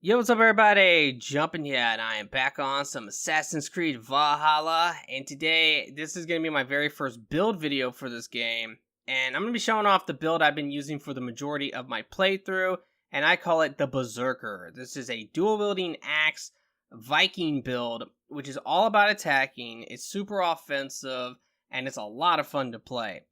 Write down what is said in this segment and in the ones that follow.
Yo, what's up, everybody? Jumping here, and I am back on some Assassin's Creed Valhalla. And today, this is going to be my very first build video for this game. And I'm going to be showing off the build I've been using for the majority of my playthrough, and I call it the Berserker. This is a dual-wielding axe Viking build, which is all about attacking. It's super offensive, and it's a lot of fun to play.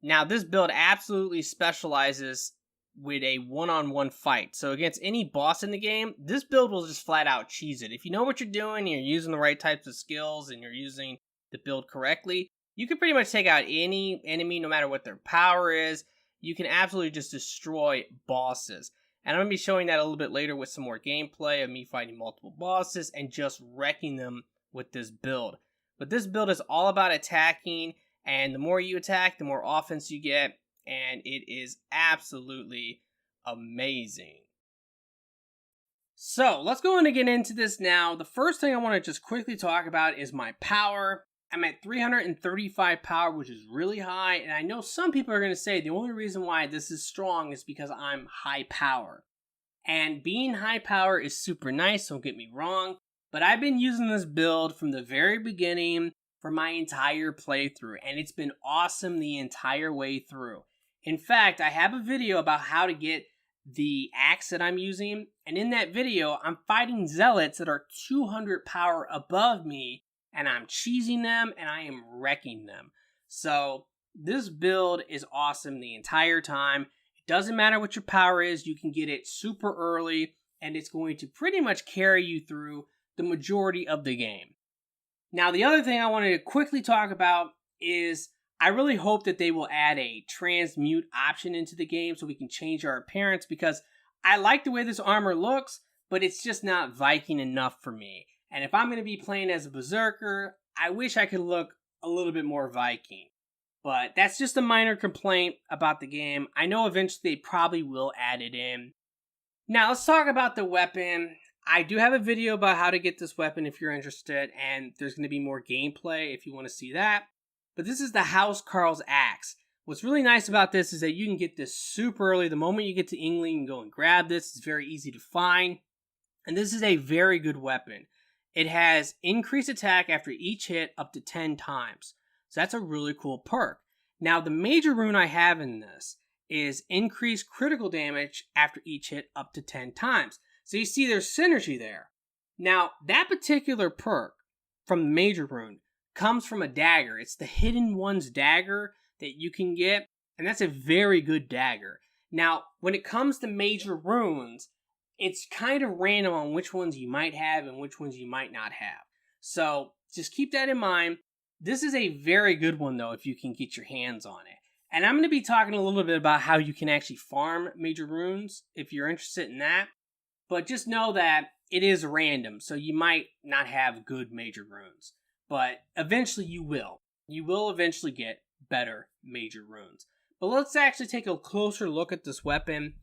Now, this build absolutely specializes with a one-on-one fight. So against any boss in the game, this build will just flat out cheese it. If you know what you're doing, you're using the right types of skills, and you're using the build correctly, you can pretty much take out any enemy no matter what their power is. You can absolutely just destroy bosses. And I'm going to be showing that a little bit later with some more gameplay of me fighting multiple bosses and just wrecking them with this build. But this build is all about attacking, and the more you attack, the more offense you get. And it is absolutely amazing. So let's go in and get into this now. The first thing I want to just quickly talk about is my power. I'm at 335 power, which is really high. And I know some people are going to say the only reason why this is strong is because I'm high power. And being high power is super nice, don't get me wrong. But I've been using this build from the very beginning for my entire playthrough. And it's been awesome the entire way through. In fact, I have a video about how to get the axe that I'm using, and in that video, I'm fighting zealots that are 200 power above me, and I'm cheesing them, and I am wrecking them. So, this build is awesome the entire time. It doesn't matter what your power is, you can get it super early, and it's going to pretty much carry you through the majority of the game. Now, the other thing I wanted to quickly talk about is I really hope that they will add a transmute option into the game so we can change our appearance, because I like the way this armor looks, but it's just not Viking enough for me. And if I'm going to be playing as a Berserker, I wish I could look a little bit more Viking. But that's just a minor complaint about the game. I know eventually they probably will add it in. Now let's talk about the weapon. I do have a video about how to get this weapon if you're interested, and there's going to be more gameplay if you want to see that. But this is the House Carl's axe. What's really nice about this is that you can get this super early. The moment you get to England, you can go and grab this. It's very easy to find. And this is a very good weapon. It has increased attack after each hit up to 10 times. So that's a really cool perk. Now, the major rune I have in this is increased critical damage after each hit up to 10 times. So you see there's synergy there. Now, that particular perk from the major rune comes from a dagger. It's the Hidden One's dagger that you can get, and that's a very good dagger. Now, when it comes to major runes, it's kind of random on which ones you might have and which ones you might not have. So, just keep that in mind. This is a very good one, though, if you can get your hands on it. And I'm going to be talking a little bit about how you can actually farm major runes, if you're interested in that. But just know that it is random, so you might not have good major runes. But eventually you will. You will eventually get better major runes. But let's actually take a closer look at this weapon.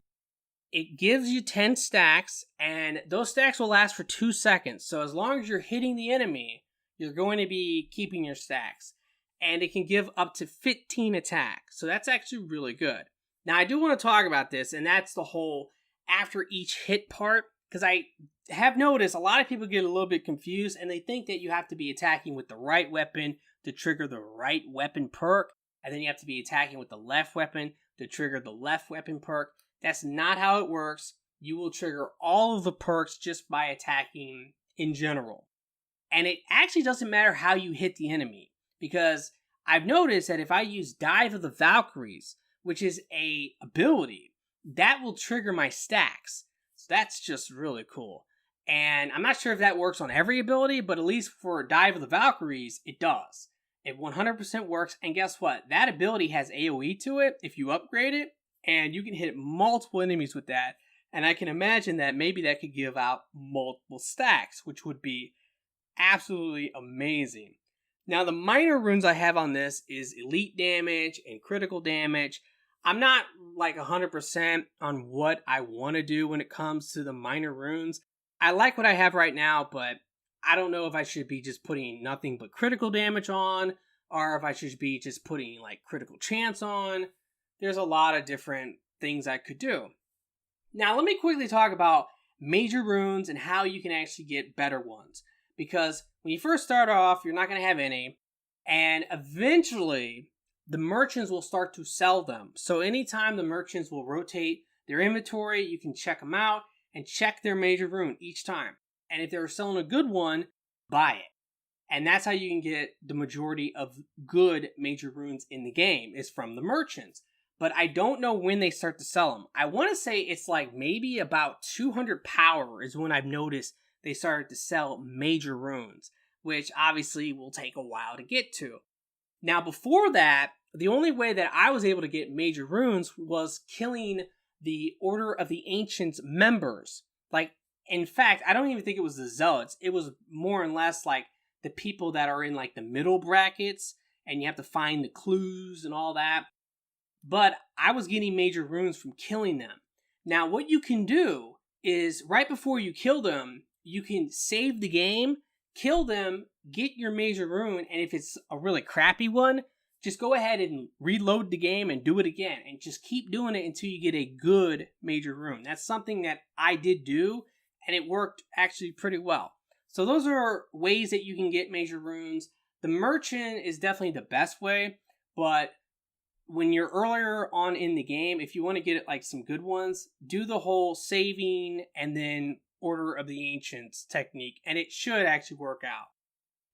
It gives you 10 stacks, and those stacks will last for 2 seconds. So as long as you're hitting the enemy, you're going to be keeping your stacks. And it can give up to 15 attack. So that's actually really good. Now I do want to talk about this, and that's the whole after each hit part. Because I have noticed a lot of people get a little bit confused, and they think that you have to be attacking with the right weapon to trigger the right weapon perk, and then you have to be attacking with the left weapon to trigger the left weapon perk. That's not how it works. You will trigger all of the perks just by attacking in general. And it actually doesn't matter how you hit the enemy, because I've noticed that if I use Dive of the Valkyries, which is a ability, that will trigger my stacks. That's just really cool. And I'm not sure if that works on every ability, but at least for Dive of the Valkyries, it does. It 100% works, and guess what? That ability has AoE to it if you upgrade it, and you can hit multiple enemies with that. And I can imagine that maybe that could give out multiple stacks, which would be absolutely amazing. Now, the minor runes I have on this is elite damage and critical damage. I'm not like 100% on what I want to do when it comes to the minor runes. I like what I have right now, but I don't know if I should be just putting nothing but critical damage on, or if I should be just putting like critical chance on. There's a lot of different things I could do. Now, let me quickly talk about major runes and how you can actually get better ones. Because when you first start off, you're not going to have any, and eventually the merchants will start to sell them. So anytime the merchants will rotate their inventory, you can check them out and check their major rune each time. And if they're selling a good one, buy it. And that's how you can get the majority of good major runes in the game, is from the merchants. But I don't know when they start to sell them. I want to say it's like maybe about 200 power is when I've noticed they started to sell major runes, which obviously will take a while to get to. Now, before that, the only way that I was able to get major runes was killing the Order of the Ancients members. Like, in fact, I don't even think it was the Zealots. It was more or less like the people that are in like the middle brackets, and you have to find the clues and all that. But I was getting major runes from killing them. Now, what you can do is right before you kill them, you can save the game, kill them, get your major rune, and if it's a really crappy one, just go ahead and reload the game and do it again, and just keep doing it until you get a good major rune. That's something that I did do, and it worked actually pretty well. So those are ways that you can get major runes. The merchant is definitely the best way, but when you're earlier on in the game, if you want to get like some good ones, do the whole saving and then Order of the Ancients technique, and it should actually work out.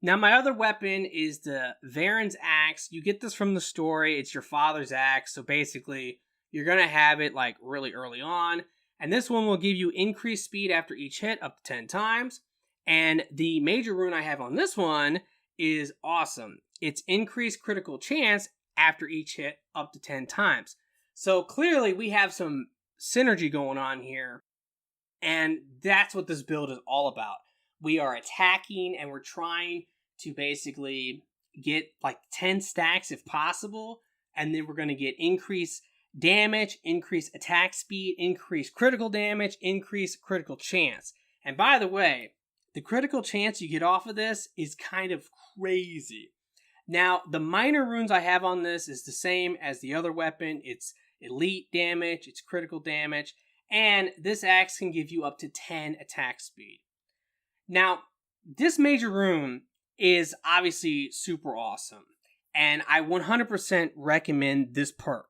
Now, my other weapon is the Varen's Axe. You get this from the story. It's your father's axe, so basically, you're going to have it like really early on. And this one will give you increased speed after each hit up to 10 times. And the major rune I have on this one is awesome. It's increased critical chance after each hit up to 10 times. So clearly, we have some synergy going on here. And that's what this build is all about. We are attacking and we're trying to basically get like 10 stacks if possible. And then we're going to get increased damage, increased attack speed, increased critical damage, increased critical chance. And by the way, the critical chance you get off of this is kind of crazy. Now, the minor runes I have on this is the same as the other weapon. It's elite damage, it's critical damage. And this axe can give you up to 10 attack speed. Now, this major rune is obviously super awesome. And I 100% recommend this perk.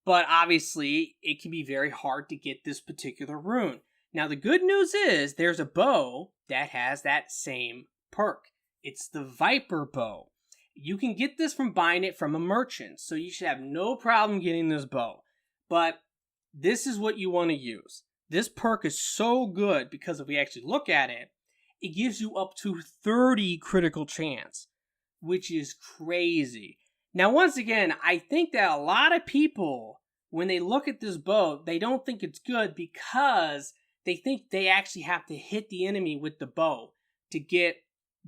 But obviously, it can be very hard to get this particular rune. Now, the good news is there's a bow that has that same perk. It's the Viper bow. You can get this from buying it from a merchant. So you should have no problem getting this bow. But this is what you want to use. This perk is so good because if we actually look at it, it gives you up to 30 critical chance, which is crazy. Now, once again, I think that a lot of people, when they look at this bow, they don't think it's good because they think they actually have to hit the enemy with the bow to get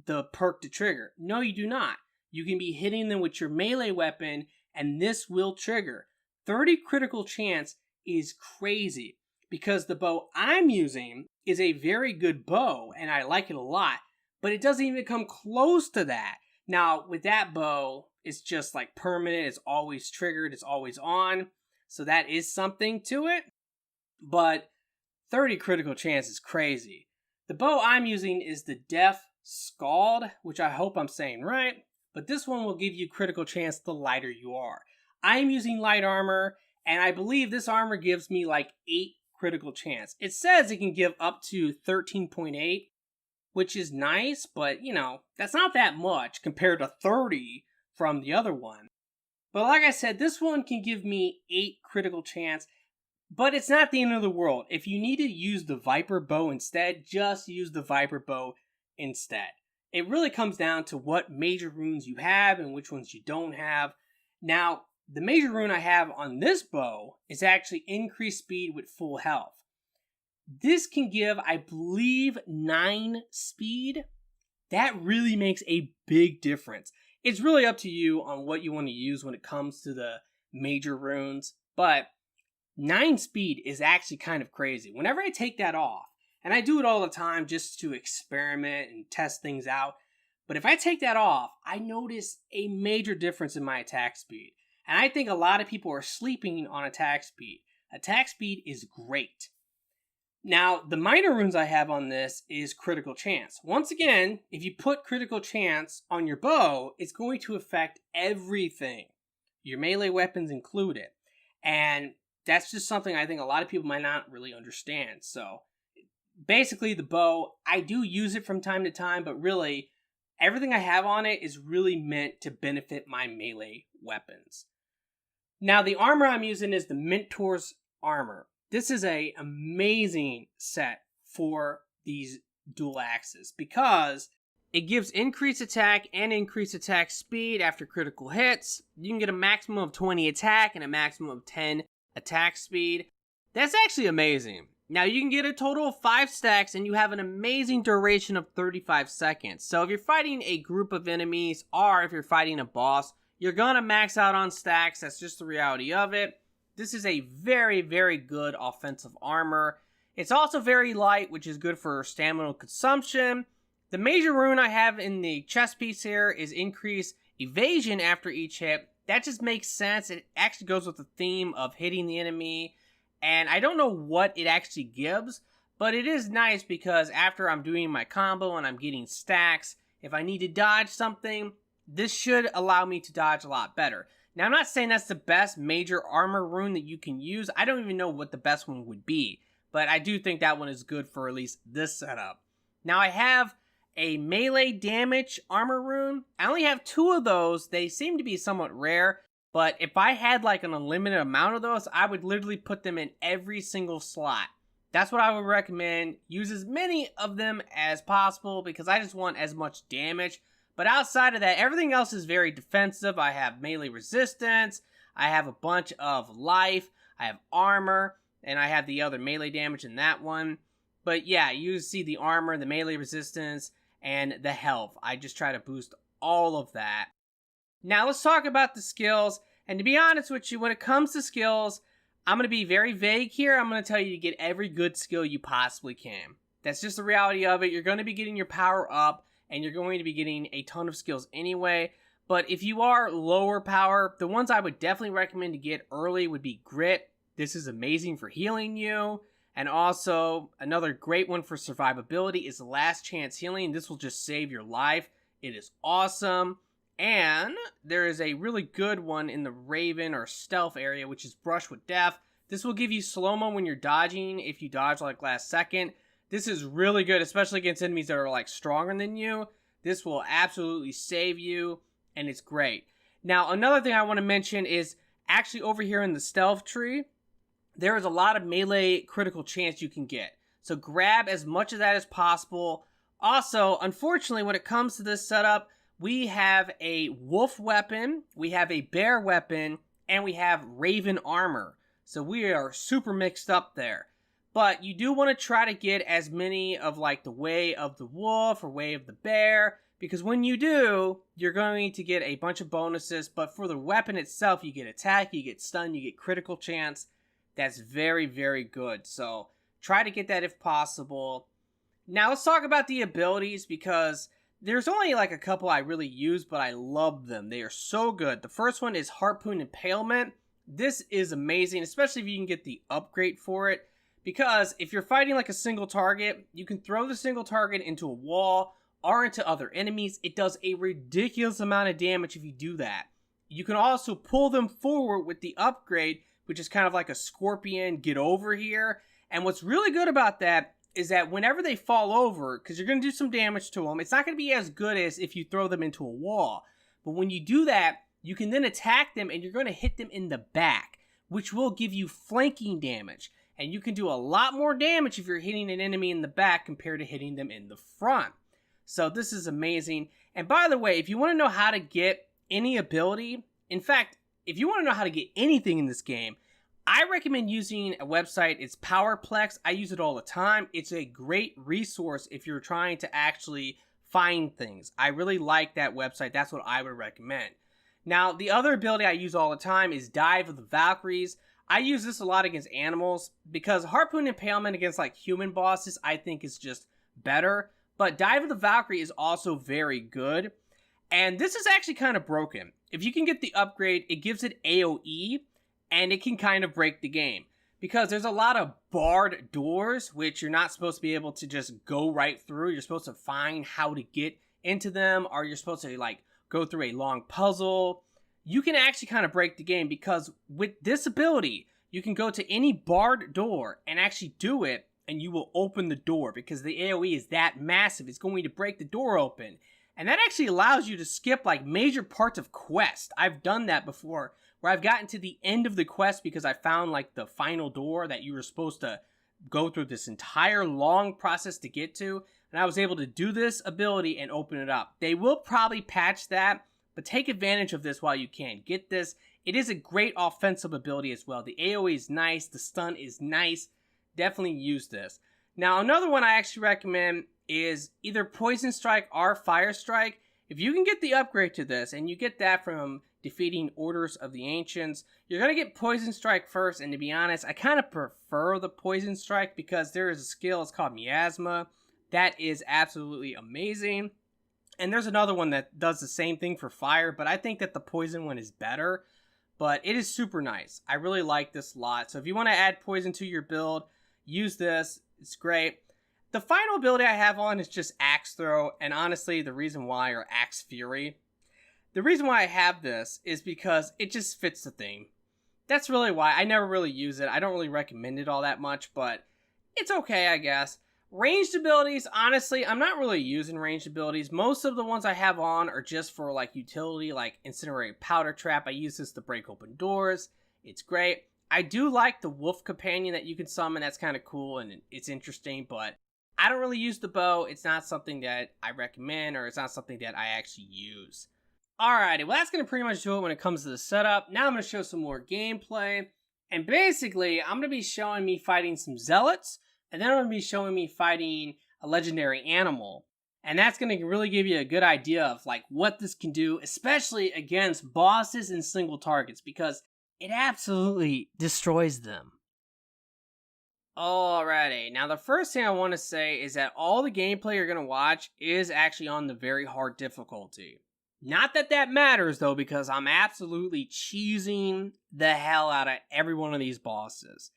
the perk to trigger. No, you do not. You can be hitting them with your melee weapon, and this will trigger. 30 critical chance is crazy because the bow I'm using is a very good bow and I like it a lot, but it doesn't even come close to that. Now, with that bow, it's just like permanent, it's always triggered, it's always on, so that is something to it, but 30 critical chance is crazy. The bow I'm using is the Death Scald, which I hope I'm saying right, but this one will give you critical chance the lighter you are. I'm using light armor, and I believe this armor gives me like 8 critical chance. It says it can give up to 13.8, which is nice, but you know, that's not that much compared to 30 from the other one. But like I said, this one can give me 8 critical chance, but it's not the end of the world. If you need to use the Viper bow instead, just use the Viper bow instead. It really comes down to what major runes you have and which ones you don't have. Now, the major rune I have on this bow is actually increased speed with full health. This can give, I believe, 9 speed. That really makes a big difference. It's really up to you on what you want to use when it comes to the major runes, but 9 speed is actually kind of crazy. Whenever I take that off, and I do it all the time just to experiment and test things out, but if I take that off, I notice a major difference in my attack speed. And I think a lot of people are sleeping on attack speed. Attack speed is great. Now, the minor runes I have on this is critical chance. Once again, if you put critical chance on your bow, it's going to affect everything, your melee weapons included. And that's just something I think a lot of people might not really understand. So, basically, the bow, I do use it from time to time, but really, everything I have on it is really meant to benefit my melee weapons. Now, the armor I'm using is the Mentor's armor. This is an amazing set for these dual axes because it gives increased attack and increased attack speed after critical hits. You can get a maximum of 20 attack and a maximum of 10 attack speed. That's actually amazing. Now, you can get a total of 5 stacks and you have an amazing duration of 35 seconds. So if you're fighting a group of enemies or if you're fighting a boss, you're gonna max out on stacks. That's just the reality of it. This is a very, very good offensive armor. It's also very light, which is good for stamina consumption. The major rune I have in the chest piece here is increase evasion after each hit. That just makes sense. It actually goes with the theme of hitting the enemy. And I don't know what it actually gives, but it is nice because after I'm doing my combo and I'm getting stacks, if I need to dodge something, this should allow me to dodge a lot better. Now, I'm not saying that's the best major armor rune that you can use. I don't even know what the best one would be, but I do think that one is good for at least this setup. Now, I have a melee damage armor rune. I only have 2 of those. They seem to be somewhat rare, but if I had like an unlimited amount of those, I would literally put them in every single slot. That's what I would recommend. Use as many of them as possible because I just want as much damage. But outside of that, everything else is very defensive. I have melee resistance, I have a bunch of life, I have armor, and I have the other melee damage in that one. But yeah, you see the armor, the melee resistance, and the health. I just try to boost all of that. Now let's talk about the skills. And to be honest with you, when it comes to skills, I'm going to be very vague here. I'm going to tell you to get every good skill you possibly can. That's just the reality of it. You're going to be getting your power up, and you're going to be getting a ton of skills anyway. But if you are lower power, the ones I would definitely recommend to get early would be Grit. This is amazing for healing you. And also, another great one for survivability is Last Chance Healing. This will just save your life. It is awesome. And there is a really good one in the Raven or Stealth area, which is Brush with Death. This will give you slow-mo when you're dodging, if you dodge like last second. This is really good, especially against enemies that are like stronger than you. This will absolutely save you, and it's great. Now, another thing I want to mention is actually over here in the stealth tree, there is a lot of melee critical chance you can get. So grab as much of that as possible. Also, unfortunately, when it comes to this setup, we have a wolf weapon, we have a bear weapon, and we have raven armor. So we are super mixed up there. But you do want to try to get as many of like the way of the wolf or way of the bear, because when you do, you're going to get a bunch of bonuses. But for the weapon itself, you get attack, you get stun, you get critical chance. That's very, very good. So try to get that if possible. Now let's talk about the abilities, because there's only like a couple I really use, but I love them. They are so good. The first one is Harpoon Impalement. This is amazing, especially if you can get the upgrade for it. Because if you're fighting like a single target, you can throw the single target into a wall or into other enemies. It does a ridiculous amount of damage if you do that. You can also pull them forward with the upgrade, which is kind of like a scorpion get over here. And what's really good about that is that whenever they fall over, because you're going to do some damage to them, it's not going to be as good as if you throw them into a wall. But when you do that, you can then attack them and you're going to hit them in the back, which will give you flanking damage. And you can do a lot more damage if you're hitting an enemy in the back compared to hitting them in the front. So this is amazing. And by the way, if you want to know how to get any ability, in fact, if you want to know how to get anything in this game, I recommend using a website. It's Powerplex. I use it all the time. It's a great resource if you're trying to actually find things. I really like that website. That's what I would recommend. Now, the other ability I use all the time is Dive of the Valkyries. I use this a lot against animals because Harpoon Impalement against like human bosses I think is just better. But Dive of the Valkyrie is also very good. And this is actually kind of broken. If you can get the upgrade, it gives it AoE and it can kind of break the game. because there's a lot of barred doors, which you're not supposed to be able to just go right through. You're supposed to find how to get into them, or you're supposed to like go through a long puzzle. You can actually kind of break the game, because with this ability, you can go to any barred door and actually do it, and you will open the door, because the AoE is that massive. It's going to break the door open. And that actually allows you to skip like major parts of quest. I've done that before, where I've gotten to the end of the quest because I found like the final door that you were supposed to go through this entire long process to get to, and I was able to do this ability and open it up. They will probably patch that, but take advantage of this while you can. Get this. It is a great offensive ability as well. The AoE is nice. The stun is nice. Definitely use this. Now, another one I actually recommend is either Poison Strike or Fire Strike. If you can get the upgrade to this, and you get that from defeating Orders of the Ancients, you're going to get Poison Strike first, and to be honest, I kind of prefer the Poison Strike because there is a skill, it's called Miasma, that is absolutely amazing. And there's another one that does the same thing for fire, but I think that the poison one is better, but it is super nice. I really like this a lot. So if you want to add poison to your build, use this. It's great. The final ability I have on is just Axe Throw, and honestly, the reason why, or Axe Fury. The reason why I have this is because it just fits the theme. That's really why. I never really use it. I don't really recommend it all that much, but it's okay, I guess. Ranged abilities, honestly, I'm not really using ranged abilities. Most of the ones I have on are just for like utility, like Incinerate Powder Trap. I use this to break open doors. It's great. I do like the Wolf Companion that you can summon. That's kind of cool and it's interesting, but I don't really use the bow. It's not something that I recommend, or it's not something that I actually use. Alrighty, well that's going to pretty much do it when it comes to the setup. Now I'm going to show some more gameplay. And basically, I'm going to be showing me fighting some Zealots, and then I'm going to be showing me fighting a legendary animal. And that's going to really give you a good idea of like what this can do, especially against bosses and single targets, because it absolutely destroys them. Alrighty, now the first thing I want to say is that all the gameplay you're going to watch is actually on the very hard difficulty. Not that that matters though, because I'm absolutely cheesing the hell out of every one of these bosses.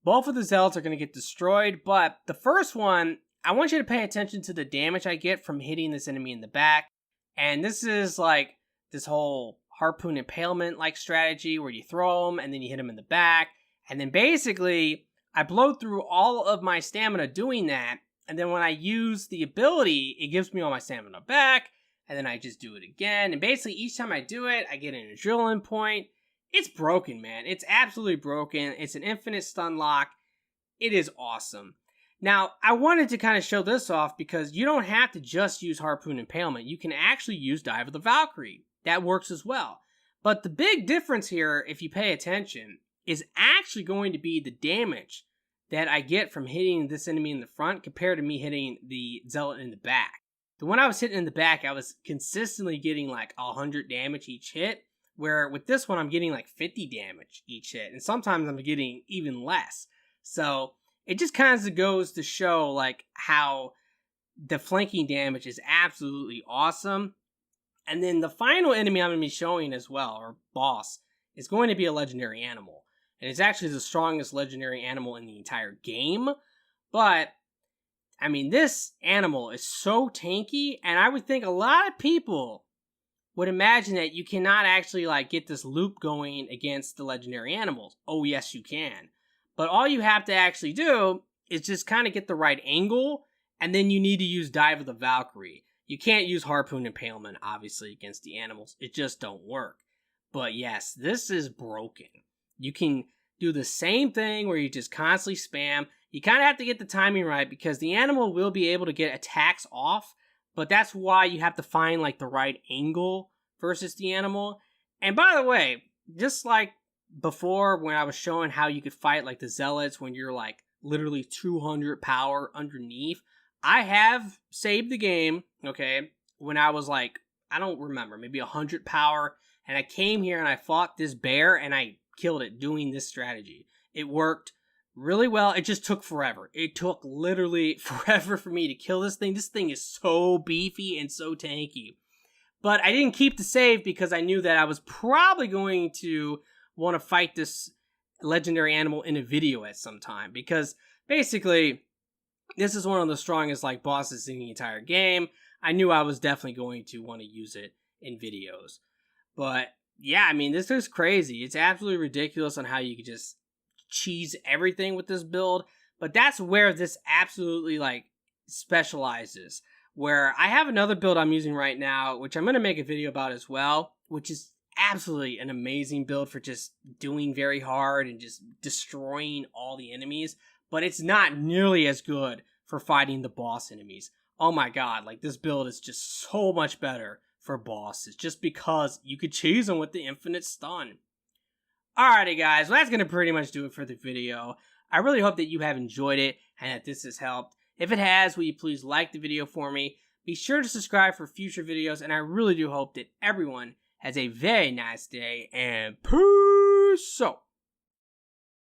Both of the Zealots are going to get destroyed, but the first one, I want you to pay attention to the damage I get from hitting this enemy in the back. And this is like this whole harpoon impalement like strategy where you throw them and then you hit them in the back. And then basically, I blow through all of my stamina doing that. And then when I use the ability, it gives me all my stamina back. And then I just do it again. And basically, each time I do it, I get an adrenaline point. It's broken, man. It's absolutely broken. It's an infinite stun lock. It is awesome. Now, I wanted to kind of show this off because you don't have to just use Harpoon Impalement. You can actually use Dive of the Valkyrie. That works as well. But the big difference here, if you pay attention, is actually going to be the damage that I get from hitting this enemy in the front compared to me hitting the Zealot in the back. The one I was hitting in the back, I was consistently getting like 100 damage each hit, where with this one, I'm getting like 50 damage each hit, and sometimes I'm getting even less. So it just kind of goes to show like how the flanking damage is absolutely awesome. And then the final enemy I'm going to be showing as well, or boss, is going to be a legendary animal. And it's actually the strongest legendary animal in the entire game. But I mean, this animal is so tanky, and I would think a lot of people would imagine that you cannot actually like get this loop going against the legendary animals. Oh yes, you can. But all you have to actually do is just kind of get the right angle, and then you need to use Dive of the Valkyrie. You can't use Harpoon Impalement, obviously, against the animals. It just don't work. But yes, this is broken. You can do the same thing where you just constantly spam. You kind of have to get the timing right because the animal will be able to get attacks off, but that's why you have to find like the right angle versus the animal. And by the way, just like before when I was showing how you could fight like the Zealots when you're like literally 200 power underneath, I have saved the game, okay, when I was like, I don't remember, maybe 100 power, and I came here and I fought this bear and I killed it doing this strategy. It worked really well. It just took forever. It took literally forever for me to kill this thing. This thing is so beefy and so tanky. But I didn't keep the save because I knew that I was probably going to want to fight this legendary animal in a video at some time, because basically this is one of the strongest like bosses in the entire game. I knew I was definitely going to want to use it in videos. But yeah, I mean, this is crazy. It's absolutely ridiculous on how you could just cheese everything with this build. But that's where this absolutely like specializes. Where I have another build I'm using right now, which I'm going to make a video about as well, which is absolutely an amazing build for just doing very hard and just destroying all the enemies. But it's not nearly as good for fighting the boss enemies. Oh my god, like this build is just so much better for bosses, just because you could cheese them with the infinite stun. Alrighty guys, well that's going to pretty much do it for the video. I really hope that you have enjoyed it and that this has helped. If it has, will you please like the video for me? Be sure to subscribe for future videos, and I really do hope that everyone has a very nice day, and peace out.